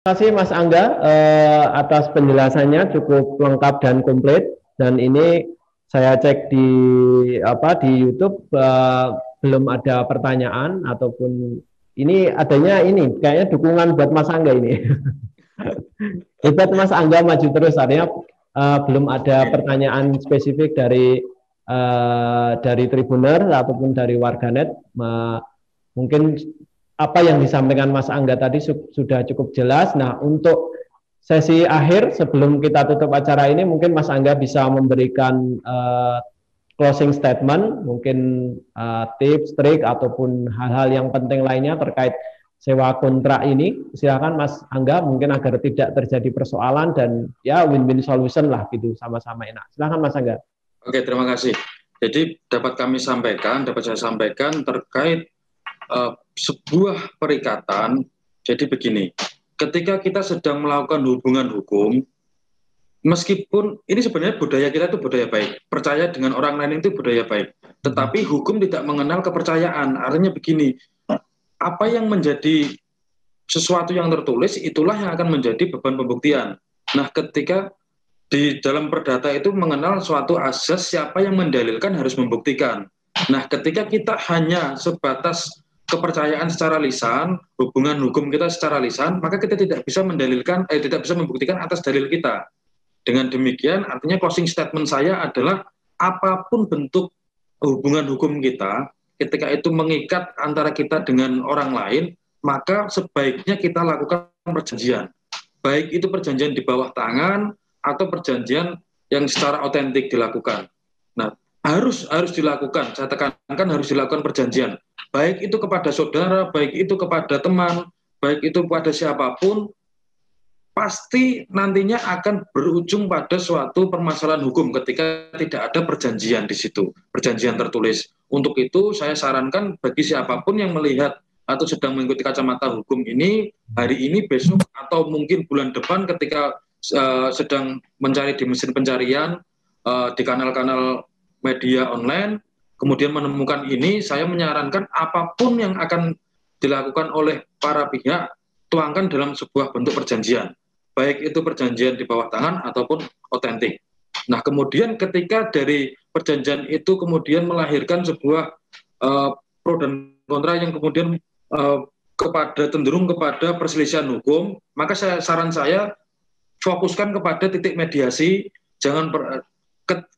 Terima kasih Mas Angga atas penjelasannya cukup lengkap dan komplit. Dan ini saya cek di YouTube belum ada pertanyaan ataupun ini adanya ini kayaknya dukungan buat Mas Angga ini. Hebat Mas Angga maju terus artinya belum ada pertanyaan spesifik dari Tribuner ataupun dari warganet. Mungkin apa yang disampaikan Mas Angga tadi sudah cukup jelas. Nah, untuk sesi akhir sebelum kita tutup acara ini, mungkin Mas Angga bisa memberikan closing statement, mungkin tips, trik, ataupun hal-hal yang penting lainnya terkait sewa kontrak ini. Silakan Mas Angga, mungkin agar tidak terjadi persoalan dan ya win-win solution lah gitu, sama-sama enak. Silakan Mas Angga. Oke, terima kasih. Jadi dapat saya sampaikan terkait sebuah perikatan. Jadi begini, ketika kita sedang melakukan hubungan hukum, meskipun ini sebenarnya budaya kita itu budaya baik, percaya dengan orang lain itu budaya baik, tetapi hukum tidak mengenal kepercayaan. Artinya begini, apa yang menjadi sesuatu yang tertulis, itulah yang akan menjadi beban pembuktian. Nah, ketika di dalam perdata itu mengenal suatu asas, siapa yang mendalilkan harus membuktikan. Nah, ketika kita hanya sebatas kepercayaan secara lisan, hubungan hukum kita secara lisan, maka kita tidak bisa tidak bisa membuktikan atas dalil kita. Dengan demikian, artinya closing statement saya adalah apapun bentuk hubungan hukum kita, ketika itu mengikat antara kita dengan orang lain, maka sebaiknya kita lakukan perjanjian. Baik itu perjanjian di bawah tangan atau perjanjian yang secara otentik dilakukan. Nah, harus dilakukan, saya tekankan harus dilakukan perjanjian. Baik itu kepada saudara, baik itu kepada teman, baik itu kepada siapapun, pasti nantinya akan berujung pada suatu permasalahan hukum ketika tidak ada perjanjian di situ, perjanjian tertulis. Untuk itu saya sarankan bagi siapapun yang melihat atau sedang mengikuti kacamata hukum ini, hari ini, besok, atau mungkin bulan depan ketika sedang mencari di mesin pencarian, di kanal-kanal media online, kemudian menemukan ini, saya menyarankan apapun yang akan dilakukan oleh para pihak, tuangkan dalam sebuah bentuk perjanjian. Baik itu perjanjian di bawah tangan ataupun otentik. Nah, kemudian ketika dari perjanjian itu kemudian melahirkan sebuah pro dan kontra yang kemudian cenderung kepada perselisihan hukum, maka saran saya fokuskan kepada titik mediasi.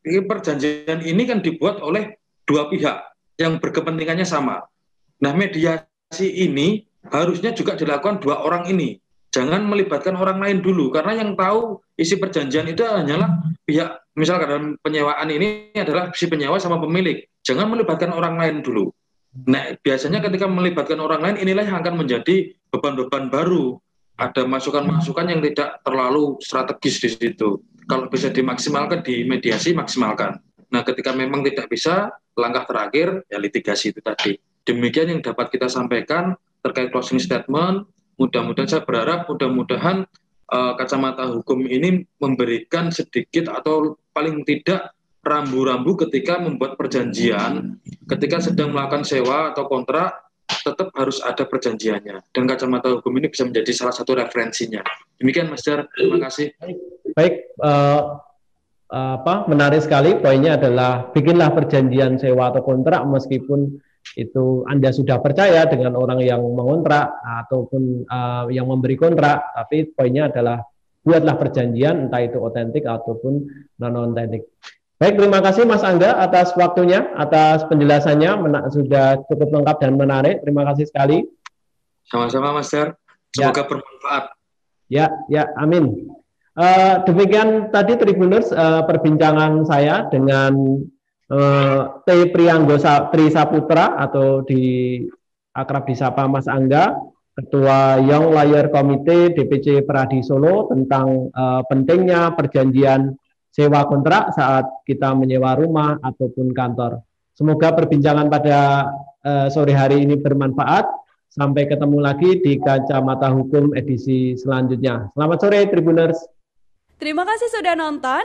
Perjanjian ini kan dibuat oleh dua pihak yang berkepentingannya sama. Nah, mediasi ini harusnya juga dilakukan dua orang ini. Jangan melibatkan orang lain dulu, karena yang tahu isi perjanjian itu hanyalah pihak, misalkan dalam penyewaan ini adalah si penyewa sama pemilik. Jangan melibatkan orang lain dulu. Nah, biasanya ketika melibatkan orang lain, inilah yang akan menjadi beban-beban baru. Ada masukan-masukan yang tidak terlalu strategis di situ. Kalau bisa dimaksimalkan di mediasi, maksimalkan. Nah, ketika memang tidak bisa, langkah terakhir ya litigasi itu tadi. Demikian yang dapat kita sampaikan terkait closing statement. Mudah-mudahan saya berharap mudah-mudahan kacamata hukum ini memberikan sedikit atau paling tidak rambu-rambu ketika membuat perjanjian, ketika sedang melakukan sewa atau kontrak, tetap harus ada perjanjiannya. Dan kacamata hukum ini bisa menjadi salah satu referensinya. Demikian Mas Jar, terima kasih. Baik, menarik sekali poinnya adalah bikinlah perjanjian sewa atau kontrak meskipun itu Anda sudah percaya dengan orang yang mengontrak ataupun yang memberi kontrak, tapi poinnya adalah buatlah perjanjian entah itu otentik ataupun non-otentik. Baik, terima kasih Mas Angga atas waktunya, atas penjelasannya, sudah cukup lengkap dan menarik. Terima kasih sekali. Sama-sama Mas Jar, semoga bermanfaat. Ya, amin. Demikian tadi Tribuners perbincangan saya dengan T. Prianggo Trisaputra atau akrab disapa Mas Angga, Ketua Young Lawyer Committee DPC Peradi Solo, tentang pentingnya perjanjian sewa kontrak saat kita menyewa rumah ataupun kantor. Semoga perbincangan pada sore hari ini bermanfaat. Sampai ketemu lagi di Kacamata Hukum edisi selanjutnya. Selamat sore Tribuners. Terima kasih sudah nonton.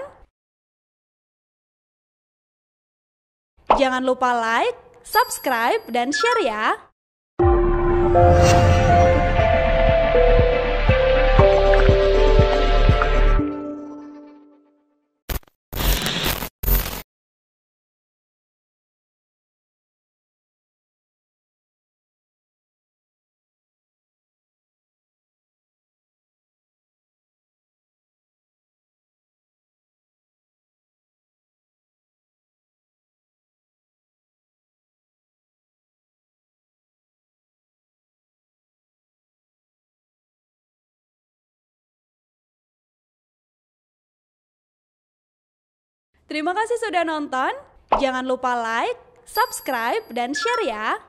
Jangan lupa like, subscribe, dan share ya. Terima kasih sudah nonton. Jangan lupa like, subscribe, dan share ya.